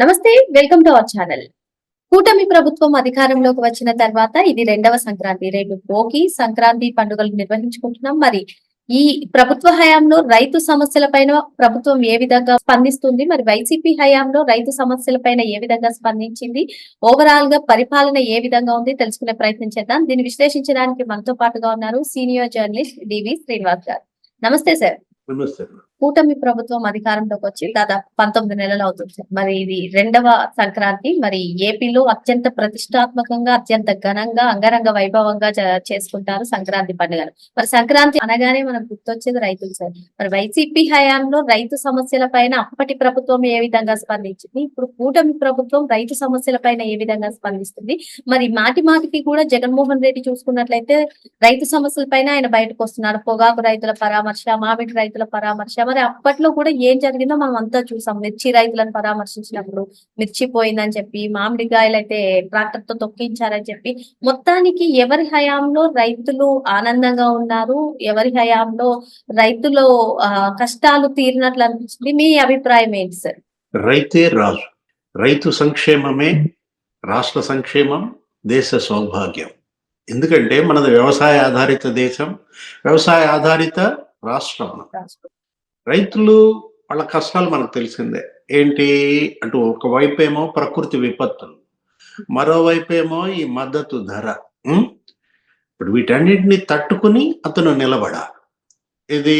నమస్తే. Welcome to our channel. కూటమి ప్రభుత్వం అధికారంలోకి వచ్చిన తర్వాత ఇది రెండవ సంక్రాంతి. రేపు భోగి, సంక్రాంతి పండుగలు నిర్వహించుకుంటున్నాం. మరి ఈ ప్రభుత్వ హయాంలో రైతు సమస్యలపైన ప్రభుత్వం ఏ విధంగా స్పందిస్తుంది? మరి వైసీపీ హయాంలో రైతు సమస్యలపైన ఏ విధంగా స్పందించింది? ఓవరాల్ గా పరిపాలన ఏ విధంగా ఉంది తెలుసుకునే ప్రయత్నం చేద్దాం. దీన్ని విశ్లేషించడానికి మనతో పాటుగా ఉన్నారు సీనియర్ జర్నలిస్ట్ డివి శ్రీనివాస్ గారు. నమస్తే సార్. నమస్తే. కూటమి ప్రభుత్వం అధికారంలోకి వచ్చి దాదాపు 19 నెలలు అవుతుంది సార్. మరి ఇది రెండవ సంక్రాంతి. మరి ఏపీలో అత్యంత ప్రతిష్టాత్మకంగా, అత్యంత ఘనంగా, అంగరంగ వైభవంగా చేసుకుంటారు సంక్రాంతి పండుగను. మరి సంక్రాంతి అనగానే మనకు గుర్తొచ్చేది రైతులు సార్. మరి వైసీపీ హయాంలో రైతు సమస్యల పైన అప్పటి ప్రభుత్వం ఏ విధంగా స్పందించింది? ఇప్పుడు కూటమి ప్రభుత్వం రైతు సమస్యల పైన ఏ విధంగా స్పందిస్తుంది? మరి మాటి మాటికి కూడా జగన్మోహన్ రెడ్డి చూసుకున్నట్లయితే రైతు సమస్యల పైన ఆయన బయటకు వస్తున్నారు. పొగాకు రైతుల పరామర్శ, మామిడి రైతుల పరామర్శ. మరి అప్పట్లో కూడా ఏం జరిగిందో మనం అంతా చూసాం. మిర్చి రైతులను పరామర్శించినప్పుడు మిర్చి పోయిందని చెప్పి, మామిడికాయలు అయితే ట్రాక్టర్ తో తొక్కించారని చెప్పి, మొత్తానికి ఎవరి హయాంలో రైతులు ఆనందంగా ఉన్నారు, ఎవరి హయాంలో రైతులు కష్టాలు తీరినట్లు అనిపించింది? మీ అభిప్రాయం ఏంటి సార్? రైతే రాజు. రైతు సంక్షేమమే రాష్ట్ర సంక్షేమం, దేశ సౌభాగ్యం. ఎందుకంటే మనది వ్యవసాయ ఆధారిత దేశం, వ్యవసాయ ఆధారిత రాష్ట్రం. రైతులు వాళ్ళ కష్టాలు మనకు తెలిసిందే. ఏంటి అటు ఒకవైపు ఏమో ప్రకృతి విపత్తులు, మరోవైపు ఏమో ఈ మద్దతు ధర. ఇప్పుడు వీటన్నిటిని తట్టుకుని అతను నిలబడాలి. ఇది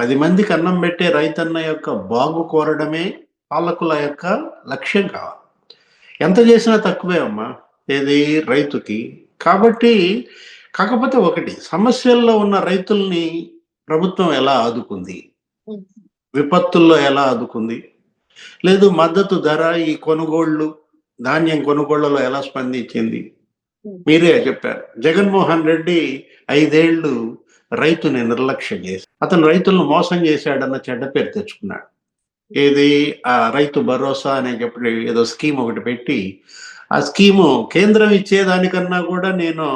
10 మందికి అన్నం పెట్టే రైతన్న యొక్క బాగు కోరడమే పాలకుల యొక్క లక్ష్యం కావాలి. ఎంత చేసినా తక్కువే అమ్మా ఏది రైతుకి. కాబట్టి కాకపోతే ఒకటి, సమస్యల్లో ఉన్న రైతుల్ని ప్రభుత్వం ఎలా ఆదుకుంది, విపత్తుల్లో ఎలా ఆదుకుంది, లేదు మద్దతు ధర, ఈ కొనుగోళ్లు, ధాన్యం కొనుగోళ్లలో ఎలా స్పందించింది? మీరే చెప్పారు. జగన్మోహన్ రెడ్డి 5 ఏళ్లు రైతుని నిర్లక్ష్యం చేసి అతను రైతులను మోసం చేశాడన్న చెడ్డ పేరు తెచ్చుకున్నాడు. ఏది ఆ రైతు భరోసా అనే చెప్పి ఏదో స్కీమ్ ఒకటి పెట్టి, ఆ స్కీము కేంద్రం ఇచ్చేదానికన్నా కూడా నేను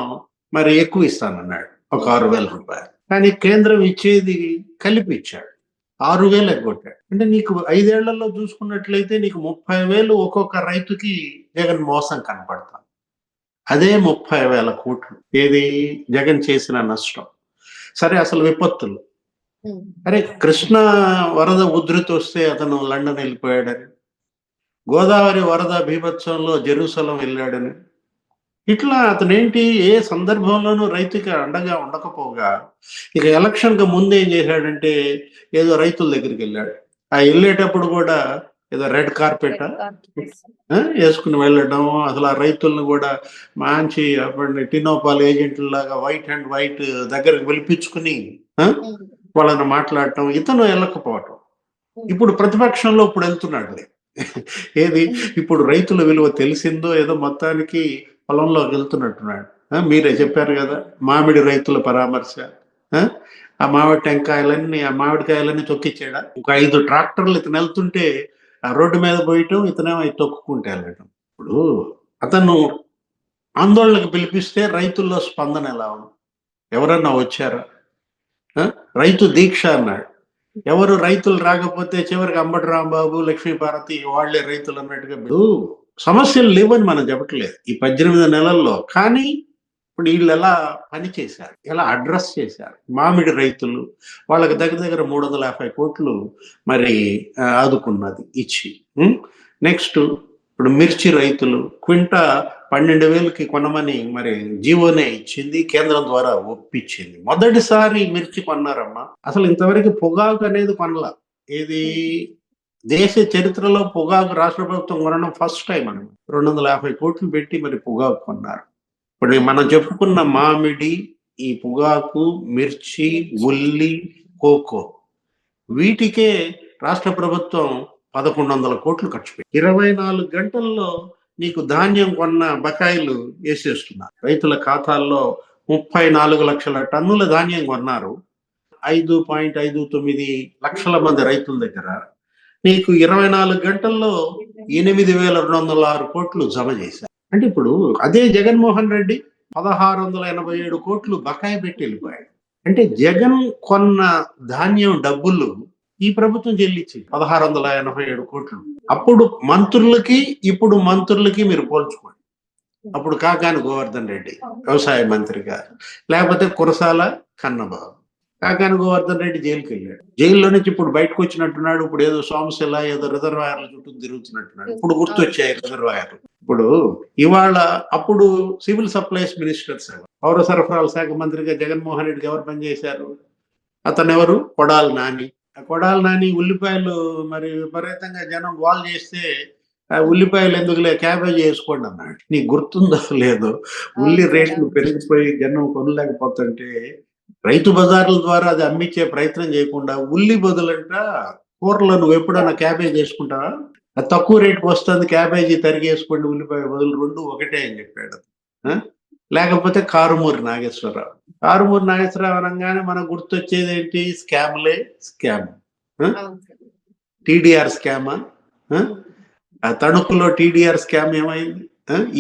మరి ఎక్కువ ఇస్తానన్నాడు, ఒక 6,000 రూపాయలు. కానీ కేంద్రం ఇచ్చేది కలిపి ఇచ్చాడు, 6,000 ఎగ్గొట్టాడు. అంటే నీకు 5 ఏళ్లలో చూసుకున్నట్లయితే నీకు 30,000 ఒక్కొక్క రైతుకి జగన్ మోసం కనపడతాం. అదే 30,000 కోట్లు ఏది జగన్ చేసిన నష్టం. సరే, అసలు విపత్తులు, అరే కృష్ణ వరద ఉధృతి వస్తే అతను లండన్ వెళ్ళిపోయాడని, గోదావరి వరద బీభత్సంలో జెరూసలం వెళ్ళాడని, ఇట్లా అతనేంటి ఏ సందర్భంలోనూ రైతుకి అండగా ఉండకపోగా ఇక ఎలక్షన్ కు ముందు ఏం చేశాడంటే ఏదో రైతుల దగ్గరికి వెళ్ళాడు. ఆ వెళ్ళేటప్పుడు కూడా ఏదో రెడ్ కార్పెట్ వేసుకుని వెళ్ళడం, అసలు ఆ రైతులను కూడా మంచి అప్పటి టినోపాల్ ఏజెంట్లలాగా వైట్ అండ్ వైట్ దగ్గరకు పిలిపించుకుని వాళ్ళని మాట్లాడటం, ఇతను వెళ్ళకపోవటం. ఇప్పుడు ప్రతిపక్షంలో ఇప్పుడు వెళ్తున్నాడులే. ఏది ఇప్పుడు రైతుల విలువ తెలిసిందో ఏదో మొత్తానికి పొలంలోకి వెళ్తున్నట్టున్నాడు. మీరే చెప్పారు కదా, మామిడి రైతుల పరామర్శ. ఆ మామిడి టెంకాయలన్నీ, ఆ మామిడికాయలన్నీ తొక్కిచ్చాడా? ఒక 5 ట్రాక్టర్లు ఇతను వెళ్తుంటే ఆ రోడ్డు మీద పోయటం, ఇతనేమో అవి తొక్కుకుంటూ వెళ్ళటం. ఇప్పుడు అతను ఆందోళనకు పిలిపిస్తే రైతుల్లో స్పందన ఎలా ఉంది? ఎవరన్నా వచ్చారా? రైతు దీక్ష అన్నాడు, ఎవరు రైతులు రాకపోతే చివరికి అంబటి రాంబాబు, లక్ష్మీపార్వతి వాళ్లే రైతులు అన్నట్టుగా. సమస్యలు లేవని మనం చెప్పట్లేదు ఈ 18 నెలల్లో. కానీ ఇప్పుడు వీళ్ళు ఎలా పని చేశారు, ఎలా అడ్రస్ చేశారు? మామిడి రైతులు వాళ్ళకి దగ్గర దగ్గర 350 కోట్లు మరి ఆదుకున్నది ఇచ్చి. నెక్స్ట్ ఇప్పుడు మిర్చి రైతులు క్వింటా 12,000కి కొనమని మరి జీవోనే ఇచ్చింది, కేంద్రం ద్వారా ఒప్పించింది. మొదటిసారి మిర్చి కొన్నారమ్మా. అసలు ఇంతవరకు పొగాకు అనేది కొనలా. ఏది దేశ చరిత్రలో పొగాకు రాష్ట్ర ప్రభుత్వం కొనడం ఫస్ట్ టైం అని 250 కోట్లు పెట్టి మరి పొగాకు కొన్నారు. ఇప్పుడు మనం చెప్పుకున్న మామిడి, ఈ పొగాకు, మిర్చి, ఉల్లి, కోకో, వీటికే రాష్ట్ర ప్రభుత్వం 1,100 కోట్లు ఖర్చు పెట్టి 24 గంటల్లో నీకు ధాన్యం కొన్న బకాయిలు వేసేస్తున్నారు. రైతుల ఖాతాల్లో 34 లక్షల టన్నుల ధాన్యం కొన్నారు. 5.59 లక్షల మంది రైతుల దగ్గర నీకు 24 గంటల్లో 8,206 కోట్లు జమ చేశారు. అంటే ఇప్పుడు అదే జగన్మోహన్ రెడ్డి 1,687 కోట్లు బకాయి పెట్టి వెళ్ళిపోయాడు. అంటే జగన్ కొన్న ధాన్యం డబ్బులు ఈ ప్రభుత్వం చెల్లించింది 1687 కోట్లు. అప్పుడు మంత్రులకి ఇప్పుడు మంత్రులకి మీరు పోల్చుకోండి. అప్పుడు కాకాని గోవర్ధన్ రెడ్డి వ్యవసాయ మంత్రిగా, లేకపోతే కురసాల కన్నబాబు. కాకాని గోవర్ధన్ రెడ్డి జైలుకి వెళ్ళాడు. జైల్లో నుంచి ఇప్పుడు బయటకు వచ్చినట్టున్నాడు. ఇప్పుడు ఏదో సోమశిల ఏదో రిజర్వాయర్ల చుట్టూ తిరుగుతున్నట్టున్నాడు. ఇప్పుడు గుర్తొచ్చాయి రిజర్వాయర్లు. ఇప్పుడు ఇవాళ అప్పుడు సివిల్ సప్లైస్ మినిస్టర్స్, పౌర సరఫరాల శాఖ మంత్రిగా జగన్మోహన్ రెడ్డికి ఎవరు పనిచేశారు? అతను ఎవరు? కొడాలి నాని. ఆ కొడాలి నాని ఉల్లిపాయలు మరి విపరీతంగా జనం గోల్ చేస్తే ఆ ఉల్లిపాయలు ఎందుకులే క్యాబేజీ వేసుకోండి అన్నాడు. నీకు గుర్తుందో లేదో, ఉల్లి రేట్లు పెరిగిపోయి జనం కొనలేకపోతుంటే రైతు బజార్ల ద్వారా అది అమ్మించే ప్రయత్నం చేయకుండా ఉల్లి బదులంట కూరలో నువ్వు ఎప్పుడన్నా క్యాబేజీ వేసుకుంటావా? అది తక్కువ రేటుకి వస్తుంది, క్యాబేజీ తరిగేసుకోండి, ఉల్లిపాయ బదులు రెండు ఒకటే అని చెప్పాడు. ఆ? లేకపోతే కారుమూరి నాగేశ్వరరావు. కారుమూరి నాగేశ్వరరావు అనగానే మనకు గుర్తొచ్చేది ఏంటి? స్కామ్లే స్కామ్. టీడీఆర్ స్కామా? ఆ తణుకులో టీడీఆర్ స్కామ్ ఏమైంది?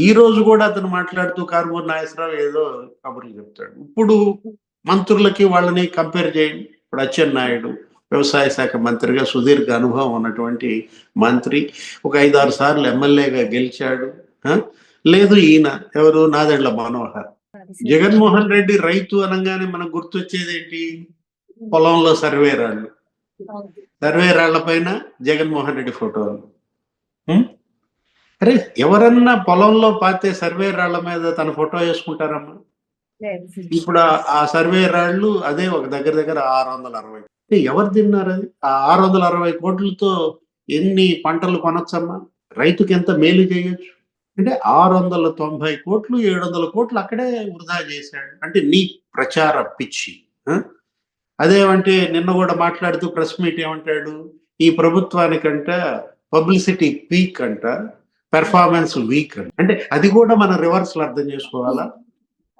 ఈ రోజు కూడా అతను మాట్లాడుతూ కారుమూరి నాగేశ్వరరావు ఏదో కబుర్లు చెప్తాడు. ఇప్పుడు మంత్రులకి వాళ్ళని కంపేర్ చేయండి. ఇప్పుడు అచ్చెన్నాయుడు వ్యవసాయ శాఖ మంత్రిగా సుదీర్ఘ అనుభవం ఉన్నటువంటి మంత్రి, ఒక 5-6 సార్లు ఎమ్మెల్యేగా గెలిచాడు. లేదు ఈయన ఎవరు? నాదెండ్ల మనోహర్. జగన్మోహన్ రెడ్డి రైతు అనగానే మనకు గుర్తొచ్చేది ఏంటి? పొలంలో సర్వే రాళ్ళు, సర్వే రాళ్ల పైన జగన్మోహన్ రెడ్డి ఫోటోలు. అరే ఎవరన్నా పొలంలో పాతే సర్వే రాళ్ల మీద తన ఫోటో వేసుకుంటారమ్మా? ఇప్పుడు ఆ సర్వే రాళ్ళు అదే ఒక దగ్గర దగ్గర 660. ఎవరు తిన్నారు అది? ఆ 660 కోట్లతో ఎన్ని పంటలు కొనొచ్చమ్మా? రైతుకి ఎంత మేలు చేయొచ్చు? అంటే 690 కోట్లు 700 కోట్లు అక్కడే వృధా చేశాడు. అంటే నీ ప్రచార పిచ్చి. అదేమంటే నిన్న కూడా మాట్లాడుతూ ప్రెస్ మీట్ ఏమంటాడు? ఈ ప్రభుత్వానికంట పబ్లిసిటీ పీక్ అంట, పెర్ఫార్మెన్స్ వీక్ అంట. అంటే అది కూడా మనం రివర్స్ లో అర్థం చేసుకోవాలా?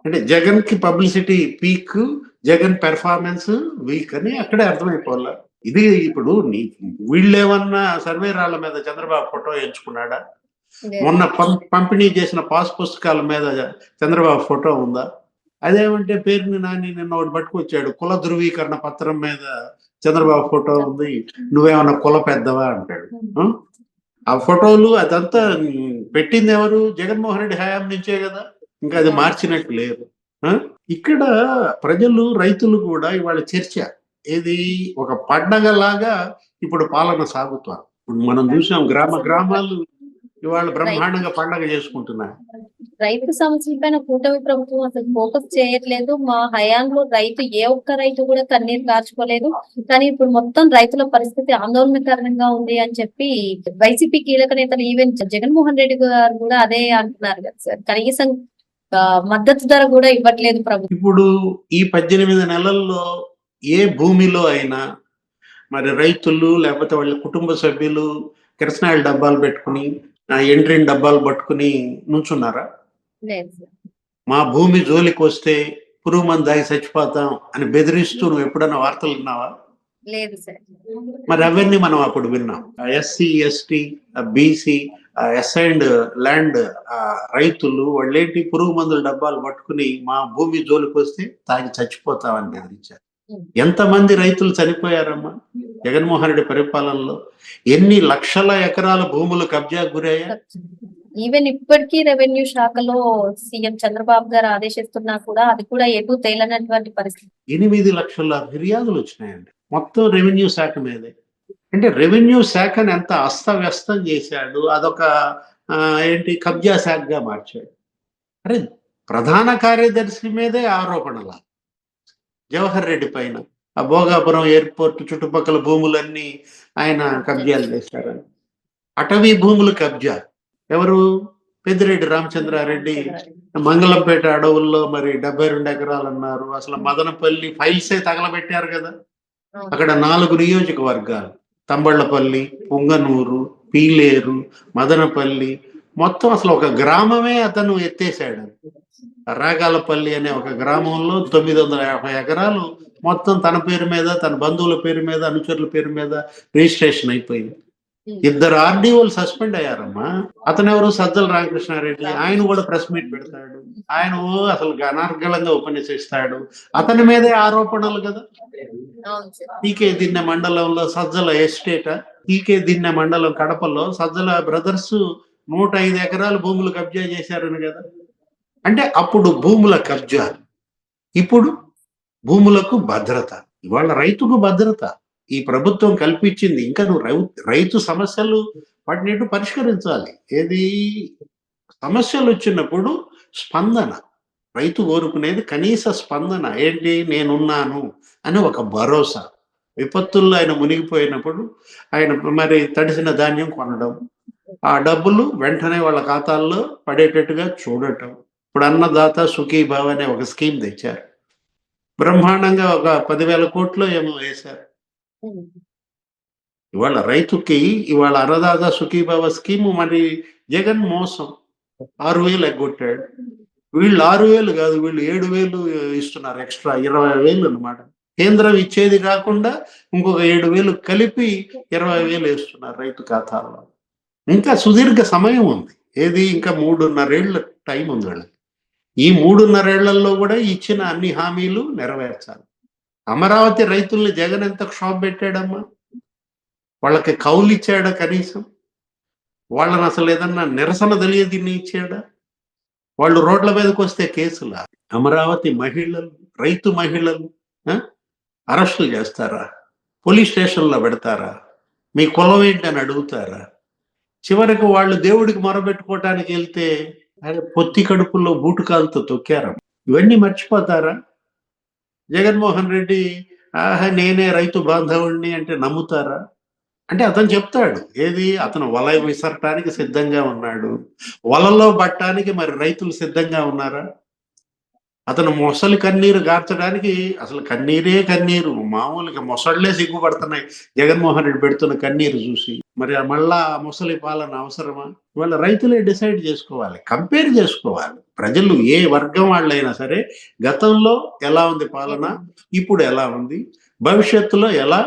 అంటే జగన్ కి publicity peak, Jagan performance week అని అక్కడే అర్థమైపోవాలా? ఇది ఇప్పుడు వీళ్ళేమన్నా సర్వే రాళ్ల మీద చంద్రబాబు ఫోటో ఎంచుకున్నాడా? మొన్న పంపిణీ చేసిన పాస్ పుస్తకాల మీద చంద్రబాబు ఫోటో ఉందా? అదేమంటే పేరుని నాని నిన్న ఒకటి పట్టుకొచ్చాడు, కుల ధృవీకరణ పత్రం మీద చంద్రబాబు ఫోటో ఉంది, నువ్వేమన్నా కుల పెద్దవా అంటాడు. ఆ ఫోటోలు అదంతా పెట్టింది ఎవరు? జగన్మోహన్ రెడ్డి హయాం నుంచే కదా, ఇంకా అది మార్చినట్టు లేదు. ఇక్కడ ప్రజలు రైతులు కూడా ఇవాళ చర్చ ఏది ఒక పండగ లాగా ఇప్పుడు పాలన సాగుతారు. ఇప్పుడు మనం చూసాం గ్రామాలు ఇవాళ బ్రహ్మాండంగా పండగ చేసుకుంటున్నారు. రైతు సమస్యల పైన కూటమి ప్రభుత్వం అసలు ఫోకస్ చేయట్లేదు. మా హయాంలో రైతు ఏ ఒక్క రైతు కూడా కన్నీరు కార్చుకోలేదు. కానీ ఇప్పుడు మొత్తం రైతుల పరిస్థితి ఆందోళనకరంగా ఉంది అని చెప్పి వైసీపీ కీలక నేతలు ఈవెన్ జగన్మోహన్ రెడ్డి గారు కూడా అదే అంటున్నారు కదా సార్. కనీసం మద్దతు ధర కూడా ఇవ్వట్లేదు ప్రభుత్వం. ఇప్పుడు ఈ 18 నెలల్లో ఏ భూమిలో అయినా మరి రైతులు లేకపోతే వాళ్ళ కుటుంబ సభ్యులు కిరసనాయిల డబ్బాలు పెట్టుకుని ఎండ్రిన్ డబ్బాలు పట్టుకుని నుంచున్నారా? మా భూమి జోలికి వస్తే పురుగు మందు దాగి చచ్చిపోతాం అని బెదిరిస్తూ నువ్వు ఎప్పుడన్నా వార్తలు విన్నావా? లేదు సార్. మరి అవన్నీ మనం అప్పుడు విన్నాం. SC ST BC assigned land రైతులు వాళ్ళేంటి పురుగు మందుల డబ్బాలు పట్టుకుని మా భూమి జోలికి వస్తే తాగి చచ్చిపోతామని బెదిరించారు. ఎంతమంది రైతులు చనిపోయారమ్మా జగన్మోహన్ రెడ్డి పరిపాలనలో? ఎన్ని లక్షల ఎకరాల భూములు కబ్జాకు గురయ్యా? ఈవెన్ ఇప్పటికీ రెవెన్యూ శాఖలో సీఎం చంద్రబాబు గారు ఆదేశిస్తున్నా కూడా అది కూడా ఎటు తేలనటువంటి పరిస్థితి. 8 లక్షల ఫిర్యాదులు వచ్చినాయండి మొత్తం రెవెన్యూ శాఖ మీదే. అంటే రెవెన్యూ శాఖను ఎంత అస్తవ్యస్తం చేశాడు, అదొక ఏంటి కబ్జా శాఖగా మార్చాడు. అరే ప్రధాన కార్యదర్శి మీదే ఆరోపణల జవహర్ రెడ్డి పైన, ఆ భోగాపురం ఎయిర్పోర్ట్ చుట్టుపక్కల భూములన్నీ ఆయన కబ్జాలు చేశారని. అటవీ భూములు కబ్జా ఎవరు? పెద్దిరెడ్డి రామచంద్రారెడ్డి. మంగళంపేట అడవుల్లో మరి 72 ఎకరాలు అన్నారు. అసలు మదనపల్లి ఫైల్సే తగలబెట్టారు కదా. అక్కడ 4 నియోజకవర్గాలు, తంబళ్లపల్లి, పుంగనూరు, పీలేరు, మదనపల్లి, మొత్తం అసలు ఒక గ్రామమే అతను ఎత్తేసాడు. రాగాలపల్లి అనే ఒక గ్రామంలో 950 ఎకరాలు మొత్తం తన పేరు మీద, తన బంధువుల పేరు మీద, అనుచరుల పేరు మీద రిజిస్ట్రేషన్ అయిపోయింది. 2 ఆర్డీఓలు సస్పెండ్ అయ్యారమ్మా. అతను ఎవరు? సజ్జల రామకృష్ణారెడ్డి. ఆయన కూడా ప్రెస్ మీట్ పెడతాడు. ఆయన అసలు అనర్గళంగా ఉపన్యసిస్తాడు. అతని మీదే ఆరోపణలు కదా. అవును సార్. పీకే దిన్నె మండలంలో సజ్జల ఎస్టేట్, పీకే దిన్నె మండలం కడపలో సజ్జల బ్రదర్స్ 105 ఎకరాలు భూములు కబ్జా చేశారని కదా. అంటే అప్పుడు భూముల కబ్జా, ఇప్పుడు భూములకు భద్రత. ఇవాళ రైతుకు భద్రత ఈ ప్రభుత్వం కల్పించింది. ఇంకా నువ్వు రైతు సమస్యలు వాటిని పరిష్కరించాలి. ఏది సమస్యలు వచ్చినప్పుడు స్పందన, రైతు కోరుకునేది కనీస స్పందన. ఏంటి? నేనున్నాను అని ఒక భరోసా. విపత్తుల్లో ఆయన మునిగిపోయినప్పుడు ఆయన మరి తడిసిన ధాన్యం కొనడం, ఆ డబ్బులు వెంటనే వాళ్ళ ఖాతాల్లో పడేటట్టుగా చూడటం. ఇప్పుడు అన్నదాత సుఖీభావ అనే ఒక స్కీమ్ తెచ్చారు. బ్రహ్మాండంగా ఒక 10,000 కోట్లు ఏమో వేశారు. ఇవాళ రైతుకి ఇవాళ అన్నదాత సుఖీభావ స్కీము మరి జగన్ మోసం. 6,000 ఎగ్గొట్టాడు. వీళ్ళు 6,000 కాదు, వీళ్ళు 7,000 ఇస్తున్నారు. ఎక్స్ట్రా 20,000 అన్నమాట. కేంద్రం ఇచ్చేది కాకుండా ఇంకొక 7,000 కలిపి 20,000 వేస్తున్నారు రైతు ఖాతాల్లో. ఇంకా సుదీర్ఘ సమయం ఉంది. ఏది? ఇంకా 3.5 ఏళ్ళ టైం ఉంది వాళ్ళకి. ఈ 3.5 ఏళ్లలో కూడా ఇచ్చిన అన్ని హామీలు నెరవేర్చాలి. అమరావతి రైతుల్ని జగన్ ఎంత క్షోభ పెట్టాడమ్మా. వాళ్ళకి కౌలు ఇచ్చాడా కనీసం? వాళ్ళని అసలు ఏదన్నా నిరసన తెలియదిని ఇచ్చాడా? వాళ్ళు రోడ్ల మీదకి వస్తే కేసులా? అమరావతి మహిళలు, రైతు మహిళలు అరెస్టులు చేస్తారా? పోలీస్ స్టేషన్లో పెడతారా? మీ కులం ఏంటి అని అడుగుతారా? చివరికి వాళ్ళు దేవుడికి మొరబెట్టుకోవటానికి వెళ్తే పొత్తి కడుపుల్లో బూటుకాలతో తొక్కారా? ఇవన్నీ మర్చిపోతారా? జగన్మోహన్ రెడ్డి నేనే రైతు బాంధవుడిని అంటే నమ్ముతారా? అంటే అతను చెప్తాడు. ఏది? అతను వల విసరటానికి సిద్ధంగా ఉన్నాడు. వలలో పట్టడానికి మరి రైతులు సిద్ధంగా ఉన్నారా? అతను మొసలి కన్నీరు గార్చడానికి అసలు కన్నీరే కన్నీరు. మామూలుగా మొసళ్లే సిగ్గుపడుతున్నాయి జగన్మోహన్ రెడ్డి పెడుతున్న కన్నీరు చూసి. మరి మళ్ళా మొసలి పాలన అవసరమా? వాళ్ళ రైతులే డిసైడ్ చేసుకోవాలి, కంపేర్ చేసుకోవాలి. ప్రజలు ఏ వర్గం వాళ్ళైనా సరే గతంలో ఎలా ఉంది పాలన, ఇప్పుడు ఎలా ఉంది, భవిష్యత్తులో ఎలా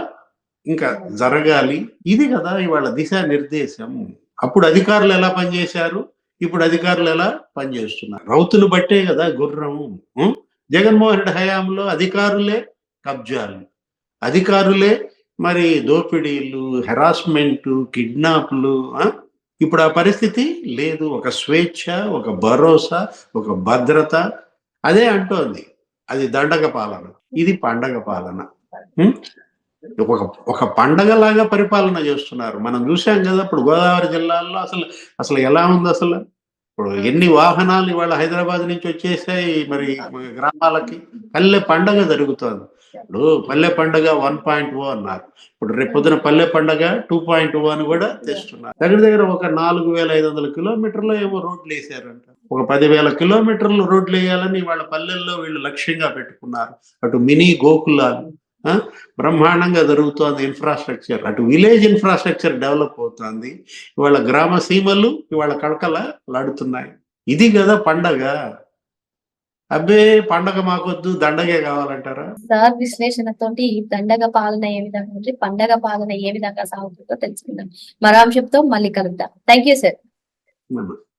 ఇంకా జరగాలి. ఇది కదా ఇవాళ దిశానిర్దేశం. అప్పుడు అధికారులు ఎలా పనిచేశారు, ఇప్పుడు అధికారులు ఎలా పనిచేస్తున్నారు. రౌతులు బట్టే కదా గుర్రం. జగన్మోహన్ రెడ్డి హయాంలో అధికారులే కబ్జాలు, అధికారులే మరి దోపిడీలు, హెరాస్మెంట్, కిడ్నాప్లు. ఇప్పుడు ఆ పరిస్థితి లేదు. ఒక స్వేచ్ఛ, ఒక భరోసా, ఒక భద్రత. అదే అంటోంది. అది దండగ పాలన, ఇది పండగ పాలన. ఒక పండగలాగా పరిపాలన చేస్తున్నారు. మనం చూసాం కదా. ఇప్పుడు గోదావరి జిల్లాల్లో అసలు ఎలా ఉంది అసలు. ఇప్పుడు ఎన్ని వాహనాలు ఇవాళ హైదరాబాద్ నుంచి వచ్చేసాయి మరి గ్రామాలకి. పల్లె పండగ జరుగుతోంది. ఇప్పుడు పల్లె పండగ 1.0 అన్నారు. ఇప్పుడు రేపు పొద్దున పల్లె పండగ 2.0 అని కూడా తెస్తున్నారు. దగ్గర ఒక 4,500 కిలోమీటర్లు ఏమో రోడ్లు వేసారంట. ఒక 10,000 కిలోమీటర్లు రోడ్లు వేయాలని వాళ్ళ పల్లెల్లో వీళ్ళు లక్ష్యంగా పెట్టుకున్నారు. అటు మినీ గోకులాలు బ్రహ్మాండంగా జరుగుతోంది. ఇన్ఫ్రాస్ట్రక్చర్, అటు విలేజ్ ఇన్ఫ్రాస్ట్రక్చర్ డెవలప్ అవుతుంది. ఇవాళ గ్రామ సీమలు ఇవాళ కడకలాడుతున్నాయి. ఇది కదా పండగ. అబ్బే పండగ మాకొద్దు, దండగే కావాలంటారా? సార్ విశ్లేషణతోటి దండగ పాలన ఏ విధంగా ఉంది, పండగ పాలన ఏ విధంగా సాగుతుందో తెలుసుకుందాం. మరో అంశంతో మళ్ళీ కలుద్దాం. Thank you sir.